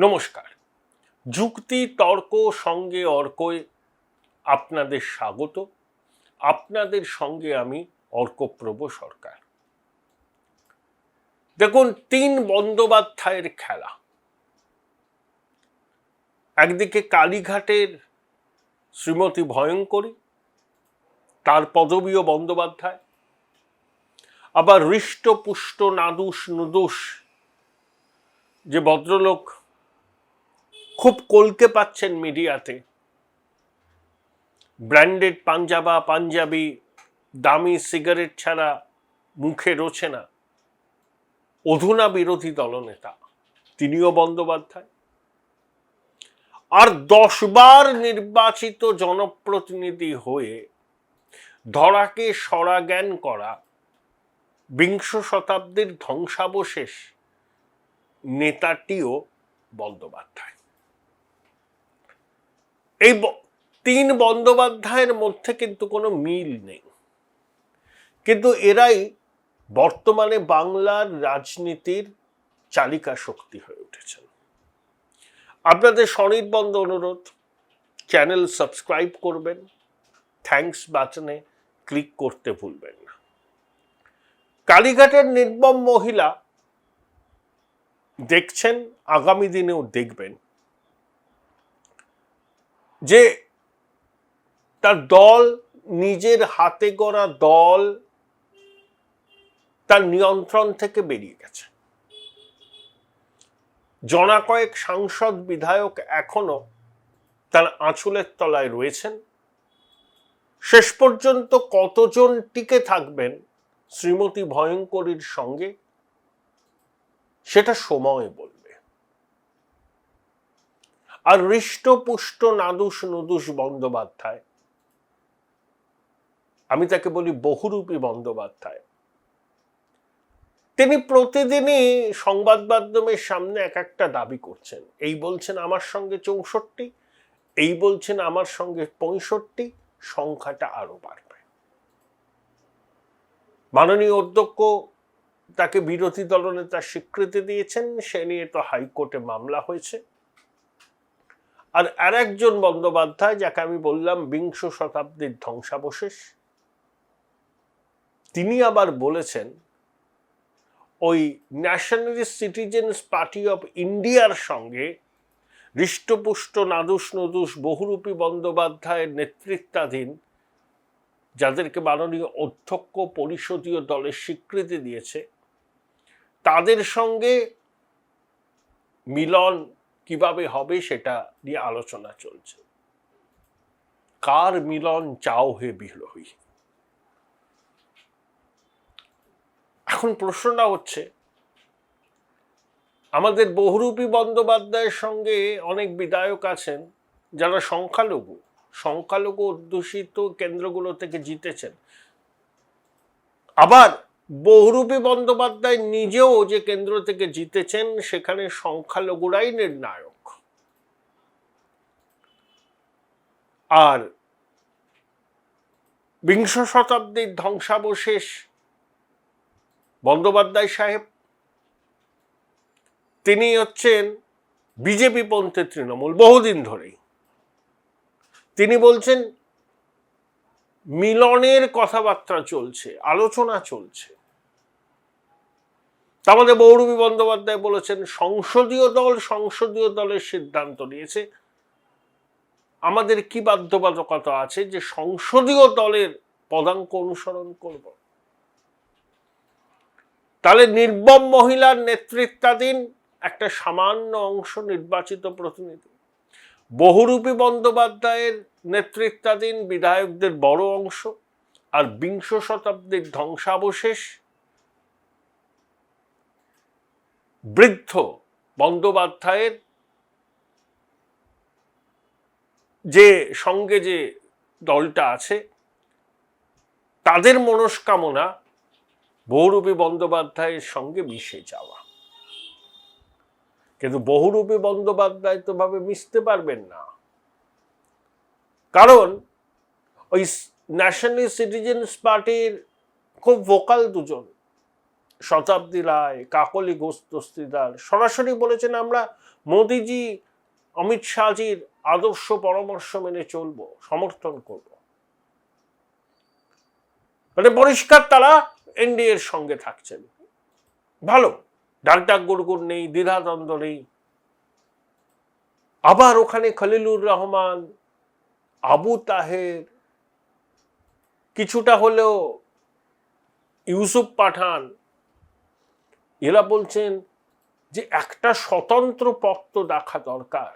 নমস্কার। যুক্তি তর্ক সঙ্গে অর্কয় আপনাদের স্বাগত। আপনাদের সঙ্গে আমি অর্কপ্রভ সরকার। দেখুন, ৩ বন্দ্যোপাধ্যায়ের খেলা। একদিকে কালীঘাটের শ্রীমতী ভয়ঙ্করী, তার পদবীও বন্দ্যোপাধ্যায়, আবার হৃষ্টপুষ্ট নাদুস নুদুস যে ভদ্রলোক খুব কলকে পাচ্ছেন মিডিয়াতে, ব্র্যান্ডেড পাঞ্জাবি দামি সিগারেট ছাড়া মুখে রোছে না, অধুনা বিরোধী দলনেতা, তিনিও বন্দ্যোপাধ্যায়। আর 10 বার নির্বাচিত জনপ্রতিনিধি হয়ে ধরাকে সরাজ্ঞান করা বিংশ শতাব্দীর ধ্বংসাবশেষ নেতাটিও বন্দ্যোপাধ্যায়। এই 3 বন্দ্যোপাধ্যায়ের মধ্যে কিন্তু কোনো মিল নেই, কিন্তু এরাই বর্তমানে বাংলার রাজনীতির চালিকা শক্তি হয়ে উঠেছেন। আপনাদের সনির্বন্ধ অনুরোধ, চ্যানেল সাবস্ক্রাইব করবেন, থ্যাঙ্কস বাটনে ক্লিক করতে ভুলবেন না। কালীঘাটের নির্মম মহিলা দেখছেন, আগামী দিনেও দেখবেন, যে তার দল, নিজের হাতে গড়া দল তার নিয়ন্ত্রণ থেকে বেরিয়ে গেছে। জনা কয়েক সাংসদ বিধায়ক এখনো তার আঁচলের তলায় রয়েছেন। শেষ পর্যন্ত কতজন টিকে থাকবেন শ্রীমতী ভয়ঙ্করীর সঙ্গে, সেটা সময় বলবে। আর হৃষ্টপুষ্ট নাদুস নুদুস বন্দ্যোপাধ্যায়, আমি তাকে বলি বহুরূপী বন্দ্যোপাধ্যায়, তিনি প্রতিদিনই সংবাদ মাধ্যমের সামনে এক একটা দাবি করছেন। এই বলছেন আমার সঙ্গে 64, এই বলছেন আমার সঙ্গে 65, সংখ্যাটা আরো বাড়বে। মাননীয় অধ্যক্ষ তাকে বিরোধী দলনেতার স্বীকৃতি দিয়েছেন, সে নিয়ে তো হাইকোর্টে মামলা হয়েছে। আর আরেকজন বন্দ্যোপাধ্যায়, যাকে আমি বললাম বিংশ শতাব্দীর ধ্বংসাবশেষ, তিনি আবার বলেছেন ওই ন্যাশনালিস্ট সিটিজেন্স পার্টি অফ ইন্ডিয়ার সঙ্গে হৃষ্টপুষ্ট নাদুস নুদুস বহুরূপী বন্দ্যোপাধ্যায়ের নেতৃত্বাধীন, যাদেরকে মাননীয় অধ্যক্ষ পরিষদীয় দলের স্বীকৃতি দিয়েছে, তাদের সঙ্গে মিলন কিভাবে হবে সেটা নিয়ে আলোচনা চলছে। কার মিলন চাও হে বিরোহী? এখন প্রশ্নটা হচ্ছে, আমাদের বহুরূপী বন্দ্যোপাধ্যায়ের সঙ্গে অনেক বিধায়ক আছেন যারা সংখ্যালঘু অধ্যুষিত কেন্দ্রগুলো থেকে জিতেছেন। আবার বহুরূপী বন্দ্যোপাধ্যায় নিজেও যে কেন্দ্র থেকে জিতেছেন, সেখানে সংখ্যালঘুরাই নির্ণায়ক। আর বিংশ শতাব্দীর ধ্বংসাবশেষ বন্দ্যোপাধ্যায় সাহেব, তিনি হচ্ছেন বিজেপি পন্থী তৃণমূল বহুদিন ধরেই। তিনি বলছেন মিলনের কথাবার্তা চলছে, আলোচনা চলছে। তার মধ্যে বহুরূপী বন্দ্যোপাধ্যায় বলেছেন সংসদীয় দলের সিদ্ধান্ত নিয়েছে। আমাদের কি বাধ্যবাধকতা আছে যে সংসদীয় দলের পদাঙ্ক অনুসরণ করব? তাহলে নির্মম মহিলার নেতৃত্বাধীন একটা সামান্য অংশ নির্বাচিত প্রতিনিধি, বহুরূপী বন্দ্যোপাধ্যায়ের নেতৃত্বাধীন বিধায়কদের বড় অংশ, আর বিংশ শতাব্দীর ধ্বংসাবশেষ বৃদ্ধ বন্দ্যোপাধ্যায়ের যে সঙ্গে যে দলটা আছে, তাদের মনস্কামনা বহুরূপী বন্দ্যোপাধ্যায়ের সঙ্গে মিশে যাওয়া। কিন্তু বহুরূপী বন্দ্যোপাধ্যায় তো ভাবে মিশতে পারবেন না, কারণ ওই ন্যাশনালিস্ট সিটিজেন্স পার্টির খুব ভোকাল দুজন, শতাব্দী রায়, কাকলি ঘোষ দস্তিদার সরাসরি বলেছেন আমরা মোদিজি অমিত শাহজির আদর্শ পরামর্শ মেনে চলবো, সমর্থন করব। মানে পরিষ্কার তারা এনডিএর সঙ্গে থাকছেন। ভালো, ডাক গুড়গুড় নেই, দ্বিধাদ্বন্দ্ব নেই। আবার ওখানে খলিলুর রহমান, আবু তাহের, কিছুটা হলেও ইউসুফ পাঠান, এরা বলছেন যে একটা স্বতন্ত্র পথ তো দেখা দরকার,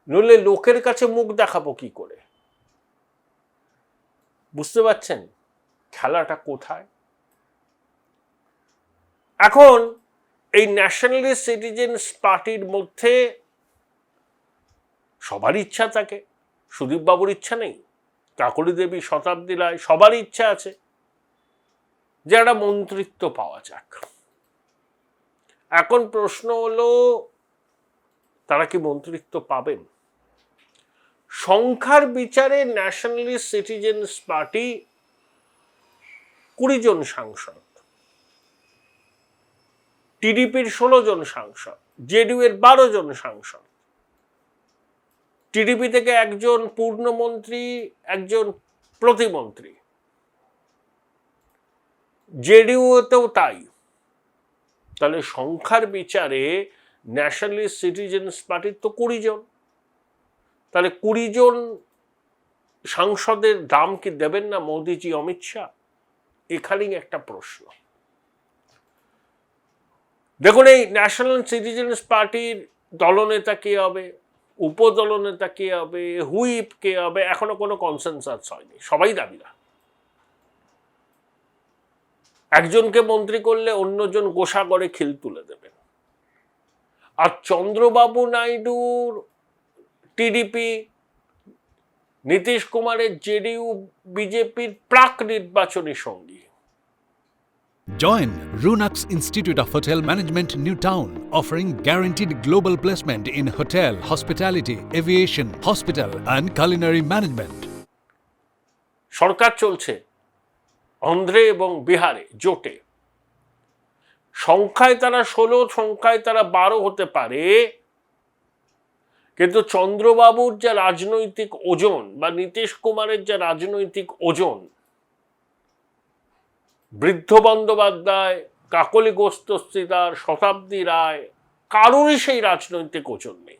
নইলে লোকের কাছে মুখ দেখাবো কি করে। বুঝতে পারছেন খেলাটা কোথায়? এখন এই ন্যাশনালিস্ট সিটিজেন্স পার্টির মধ্যে সবার ইচ্ছা থাকে, সুদীপ বাবুর ইচ্ছা নেই, কাকলি দেবী, শতাব্দী রায়, সবারই ইচ্ছা আছে যে একটা মন্ত্রিত্ব পাওয়া যাক। এখন প্রশ্ন হলো তারা কি মন্ত্রিত্ব পাবেন? সংখ্যার বিচারে ন্যাশনালিস্ট সিটিজেন্স পার্টি 20 জন সাংসদ, টিডিপির 16 জন সাংসদ, জেডিইউ এর 12 জন সাংসদ, টিডিপি থেকে একজন পূর্ণমন্ত্রী, একজন প্রতিমন্ত্রী, জেডিইউতেও তাই। তাহলে সংখ্যার বিচারে ন্যাশনালিস্ট সিটিজেন্স পার্টির তো 20 জন। তাহলে 20 জন সাংসদের দাম কি দেবেন না মোদিজি, অমিত শাহ? এখানেই একটা প্রশ্ন। দেখুন, এই ন্যাশনাল সিটিজেন্স পার্টির দলনেতা কে হবে, উপদলনেতা কে হবে, হুইপ কে হবে, এখনো কোনো কনসেনসাস হয়নি, সবাই দাবিরা। একজনকে মন্ত্রী করলে অন্যজন গোসা করে খিল তুলে দেবেন। আর চন্দ্রবাবু নাইডুর টিডিপি, নীতিশ কুমারের জেডিইউ, বিজেপির প্রাক নির্বাচনী সঙ্গী। Join Runux Institute of Hotel Management, New Town, offering guaranteed global placement in hotel, hospitality, aviation, hospital and culinary management. সরকার চলছে অন্ধ্রে এবং বিহারে জোটে, সংখ্যায় তারা 16, সংখ্যায় তারা 12 হতে পারে, কিন্তু চন্দ্রবাবুর যা রাজনৈতিক ওজন বা নীতিশ কুমারের যা রাজনৈতিক ওজন, বৃদ্ধ বন্দ্যোপাধ্যায়, কাকলি ঘোষ দস্তিদার, শতাব্দী রায়, কারোরই সেই রাজনৈতিক ওজন নেই।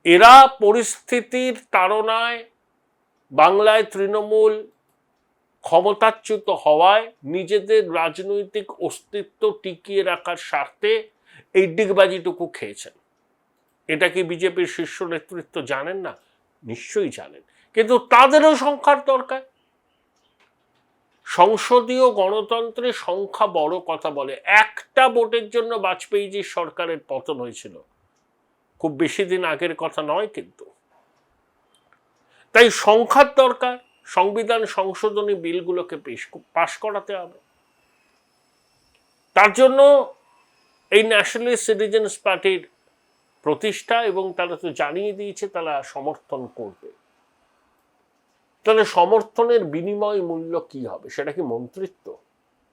এরা পরিস্থিতির তাড়নায় বাংলায় তৃণমূল ক্ষমতাচ্যুত হওয়ায় নিজেদের রাজনৈতিক অস্তিত্ব টিকিয়ে রাখার স্বার্থে এই ডিগবাজিটুকু খেয়েছেন। এটা কি বিজেপির শীর্ষ নেতৃত্ব জানেন না? নিশ্চয়ই জানেন, কিন্তু তাদেরও সংখ্যার দরকার। সংসদীয় গণতন্ত্রে সংখ্যা বড় কথা বলে। একটা ভোটের জন্য বাজপেয়ীজির সরকারের পতন হয়েছিল, খুব বেশি দিন আগের কথা নয় কিন্তু। তাই সংখ্যার দরকার, সংবিধান সংশোধনী বিলগুলোকে পাশ করাতে হবে। তার জন্য এই ন্যাশনালিস্ট সিটিজেন্স পার্টির প্রতিষ্ঠা, এবং তারা তো জানিয়ে দিয়েছে তারা সমর্থন করবে। তাহলে সমর্থনের বিনিময় মূল্য কি হবে? সেটা কি মন্ত্রিত্ব?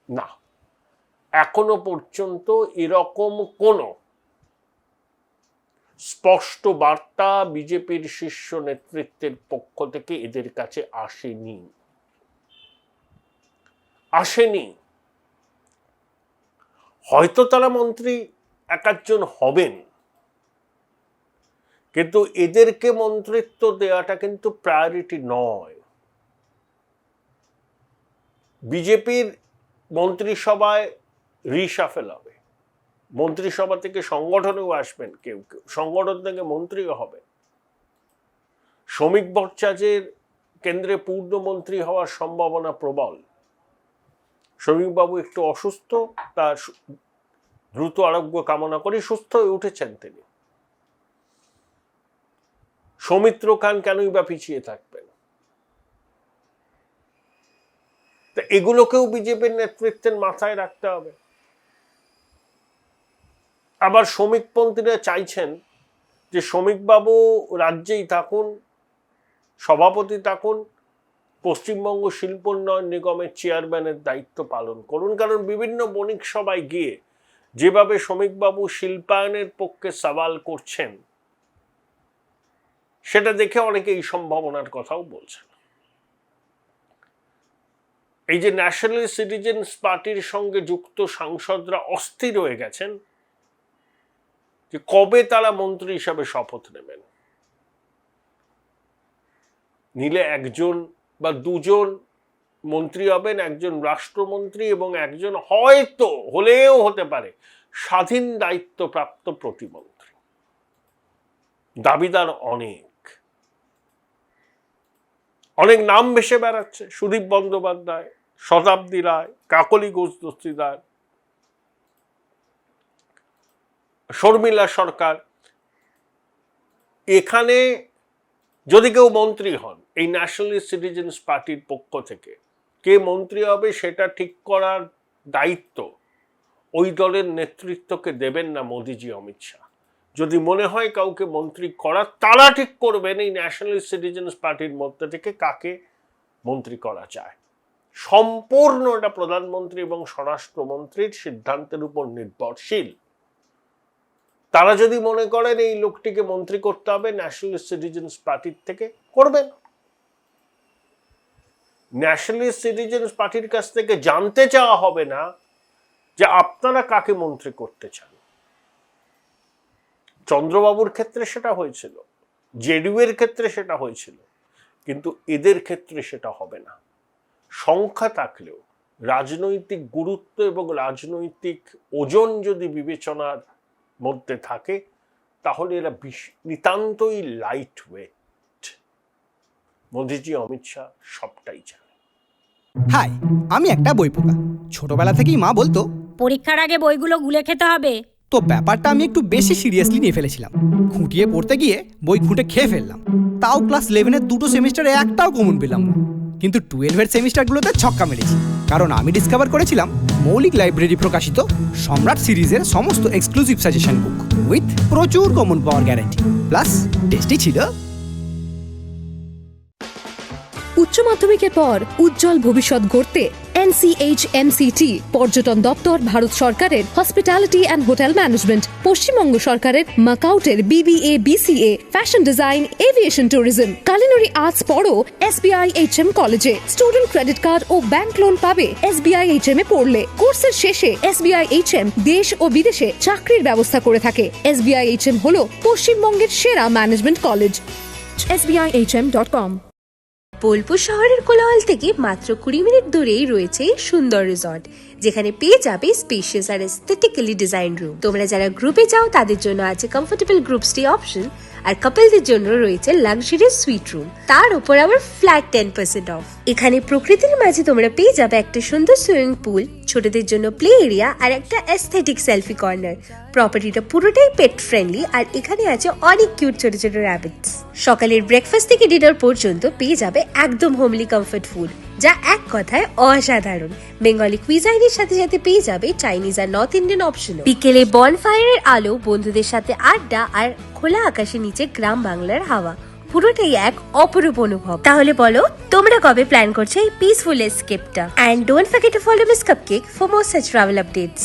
না, এখনো পর্যন্ত এরকম কোনো স্পষ্ট বার্তা বিজেপির শীর্ষ নেতৃত্বের পক্ষ থেকে এদের কাছে আসেনি। হয়তো তারা মন্ত্রী একজন হবেন, কিন্তু এদেরকে মন্ত্রিত্ব দেওয়াটা কিন্তু প্রায়োরিটি নয়। বিজেপির মন্ত্রিসভায় রিশাফেল হবে, মন্ত্রিসভা থেকে সংগঠনেও আসবেন কেউ কেউ, সংগঠন থেকে মন্ত্রীও হবে। শ্রমিক ভট্টাচার্যের কেন্দ্রে পূর্ণমন্ত্রী হওয়ার সম্ভাবনা প্রবল। শ্রমিকবাবু একটু অসুস্থ, তার দ্রুত আরোগ্য কামনা করে, সুস্থ হয়ে উঠেছেন তিনি। সৌমিত্র খান কেনই বা পিছিয়ে থাকবেন? তা এগুলোকেও বিজেপির নেতৃত্বের মাথায় রাখতে হবে। আবার শ্রমিকপন্থীরা চাইছেন যে শ্রমিকবাবু রাজ্যেই থাকুন, সভাপতি থাকুন, পশ্চিমবঙ্গ শিল্পোন্নয়ন নিগমের চেয়ারম্যানের দায়িত্ব পালন করুন, কারণ বিভিন্ন বণিক সভায় গিয়ে যেভাবে শ্রমিকবাবু শিল্পায়নের পক্ষে সওয়াল করছেন সেটা দেখে অনেকে এই সম্ভাবনার কথাও বলছেন। এই যে ন্যাশনাল সিটিজেন্স পার্টির সঙ্গে যুক্ত সাংসদরা অস্থির হয়ে গেছেন যে কবে তারা মন্ত্রী হিসাবে শপথ নেবেন। নিলে একজন বা দুজন মন্ত্রী হবেন, একজন রাষ্ট্রমন্ত্রী এবং একজন হয়তো হলেও হতে পারে স্বাধীন দায়িত্বপ্রাপ্ত প্রতিমন্ত্রী। দাবিদার অনেক নাম ভেসে বেড়াচ্ছে, সুদীপ বন্দ্যোপাধ্যায়, শতাব্দী রায়, কাকলি ঘোষ দস্তিদার, শর্মিলা সরকার। এখানে যদি কেউ মন্ত্রী হন এই ন্যাশনালিস্ট সিটিজেন্স পার্টির পক্ষ থেকে, কে মন্ত্রী হবে সেটা ঠিক করার দায়িত্ব ওই দলের নেতৃত্বকে দেবেন না মোদিজি, অমিত শাহ। যদি মনে হয় কাউকে মন্ত্রী করার, তারা ঠিক করবেন এই ন্যাশনালিস্ট সিটিজেন্স পার্টির মধ্যে থেকে কাকে মন্ত্রী করা যায়। সম্পূর্ণ এটা প্রধানমন্ত্রী এবং স্বরাষ্ট্রমন্ত্রীর সিদ্ধান্তের উপর নির্ভরশীল। তারা যদি মনে করেন এই লোকটিকে মন্ত্রী করতে হবে ন্যাশনালিস্ট সিটিজেন্স পার্টির থেকে, করবেন। ন্যাশনালিস্ট সিটিজেন্স পার্টির কাছ থেকে জানতে চাওয়া হবে না যে আপনারা কাকে মন্ত্রী করতে চান। চন্দ্রবাবুর ক্ষেত্রে সেটা হয়েছিল, জেডিইউ এর ক্ষেত্রে সেটা হয়েছিল, কিন্তু এদের ক্ষেত্রে সেটা হবে না। সংখ্যা থাকলেও রাজনৈতিক গুরুত্ব এবং রাজনৈতিক ওজন যদি বিবেচনার মধ্যে থাকে তাহলে এরা নিতান্তই লাইট ওয়েট। মোদিজি, অমিত শাহ সবটাই জানে। হাই, আমি একটা বই পোকা। ছোটবেলা থেকেই মা বলতো পরীক্ষার আগে বইগুলো গুলে খেতে হবে। তো ব্যাপারটা আমি একটু বেশি সিরিয়াসলি নিয়ে ফেলেছিলাম। খুঁটিয়ে পড়তে গিয়ে বই খুঁটে খেয়ে ফেললাম। তাও ক্লাস 11-এর দুটো সেমিস্টারে একটাও কমন পেলাম না। কিন্তু 12-এর সেমিস্টারগুলোতে ছক্কা মেরেছি, কারণ আমি ডিসকভার করেছিলাম মৌলিক লাইব্রেরি প্রকাশিত সম্রাট সিরিজের সমস্ত এক্সক্লুসিভ সাজেশন বুক উইথ প্রচুর কমন পাওয়ার গ্যারান্টি, প্লাস টেস্টি ছিল। উচ্চ মাধ্যমিকের পর উজ্জ্বল ভবিষ্যৎ গড়তে NCHMCT পর্যটন দপ্তর, ভারত সরকারের hospitality and hotel management, Paschimbanga সরকারের মাকাউটের BBA BCA, fashion design, aviation tourism, culinary arts পড়ো SBI HM কলেজে। স্টুডেন্ট ক্রেডিট কার্ড ও ব্যাংক লোন পাবে SBI HM এ পড়লে। কোর্সের শেষে SBI HM দেশ ও বিদেশে চাকরির ব্যবস্থা করে থাকে। SBI HM হলো পশ্চিমবঙ্গের সেরা ম্যানেজমেন্ট কলেজ। SBIHM.com। বোলপুর শহরের কোলাহল থেকে মাত্র 20 মিনিট দূরেই রয়েছে সুন্দর রিসর্ট, যেখানে পেয়ে যাবে স্পেশিয়াস আর এস্থেটিক্যালি ডিজাইন রুম। তোমরা যারা গ্রুপে যাও তাদের জন্য আছে কমফোর্টেবল গ্রুপ স্টে অপশন, আর কাপলদের জন্য রয়েছে লাক্সারিয়াস সুইট রুম, তার উপর আবার ফ্ল্যাট 10% অফ। এখানে প্রকৃতির মাঝে তোমরা পেয়ে যাবে একটা সুন্দর সুইমিং পুল, ছোটদের জন্য প্লে এরিয়া আর একটা এস্থেটিক সেলফি কর্নার। প্রপার্টিটা পুরোটাই পেট ফ্রেন্ডলি, আর এখানে আছে অনেক কিউট ছোট ছোট র্যাবিটস। সকালের ব্রেকফাস্ট থেকে ডিনার পর্যন্ত পেয়ে যাবে একদম হোমলি কমফর্ট ফুড, যা এক কথায় অসাধারণ। বেঙ্গলি কুইজাইনের সাথে সাথে পেয়ে যাবে চাইনিজ আর নর্থ ইন্ডিয়ান অপশন। বিকেলে বনফায়ারের আলো, বন্ধুদের সাথে আড্ডা আর খোলা আকাশের নিচে গ্রাম বাংলার হাওয়া, পুরোটাই এক অপরূপ অনুভব। তাহলে বলো তোমরা কবে প্ল্যান করছো এই পিসফুল এসকেপটা? And don't forget to follow Miss Cupcake for more such travel updates.